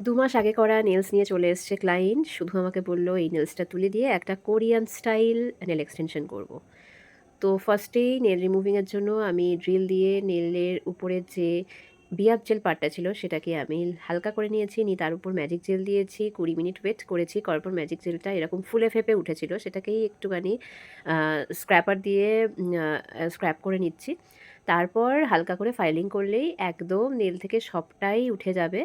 ২ মাস আগে করা নেলস নিয়ে চলে এসছে ক্লায়েন্ট। শুধু আমাকে বলল এই নেলসটা তুলে দিয়ে একটা কোরিয়ান স্টাইল নেল এক্সটেনশন করব। তো ফার্স্টেই নেল রিমুভিং এর জন্য আমি ড্রিল দিয়ে নেলের উপরের যে বিয়ার জেল পার্টটা ছিল সেটাকে আমি হালকা করে নিয়েছি, নিয়ে তার উপর ম্যাজিক জেল দিয়েছি, ২০ মিনিট ওয়েট করেছি। করার পর ম্যাজিক জেলটা এরকম ফুলে ফেঁপে উঠেছিল, সেটাকেই একটুখানি স্ক্র্যাপার দিয়ে স্ক্র্যাপ করে নিচ্ছি। তারপর হালকা করে ফাইলিং করলেই একদম নেল থেকে সবটাই উঠে যাবে।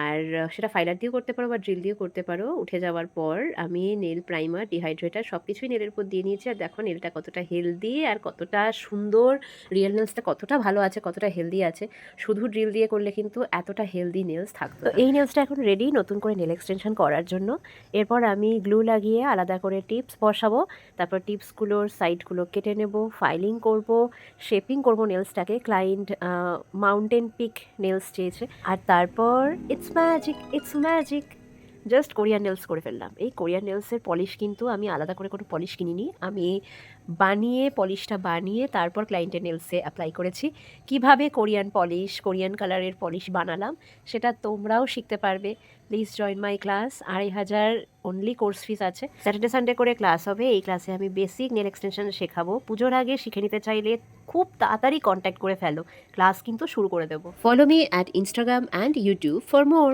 আর সেটা ফাইলার দিয়েও করতে পারো বা ড্রিল দিয়েও করতে পারো। উঠে যাওয়ার পর আমি নেল প্রাইমার, ডিহাইড্রেটার সব কিছুই নেলের উপর দিয়ে নিয়েছি। আর দেখো নেলটা কতটা হেলদি আর কতটা সুন্দর, রিয়েল নেলসটা কতটা ভালো আছে, কতটা হেলদি আছে। শুধু ড্রিল দিয়ে করলে কিন্তু এতটা হেলদি নেলস থাকতো না। তো এই নেলসটা এখন রেডি নতুন করে নেল এক্সটেনশন করার জন্য। এরপর আমি গ্লু লাগিয়ে আলাদা করে টিপস বসাবো। তারপর টিপসগুলোর সাইডগুলো কেটে নেব, ফাইলিং করব, শেপিং করব নেলসটাকে। ক্লায়েন্ট মাউন্টেন পিক নেলস চেয়েছে। আর তারপর it's magic, it's magic, just Korean nails করে ফেললাম। এই কোরিয়ান নেলসের পলিশ কিন্তু আমি আলাদা করে কোনো পলিশ কিনিনি, আমি বানিয়ে পলিশটা বানিয়ে তারপর ক্লায়েন্টের নেলসে অ্যাপ্লাই করেছি। কিভাবে কোরিয়ান পলিশ, কোরিয়ান কালারের পলিশ বানালাম সেটা তোমরাও শিখতে পারবে। Please join my class. ২,৫০০ অনলি কোর্স ফিস আছে। স্যাটারডে সানডে করে ক্লাস হবে। এই ক্লাসে আমি বেসিক নেল এক্সটেনশন শেখাবো। পুজোর আগে শিখে নিতে চাইলে খুব তাড়াতাড়ি কন্ট্যাক্ট করে ফেলো, ক্লাস কিন্তু শুরু করে দেবো। Follow me at Instagram and YouTube for more.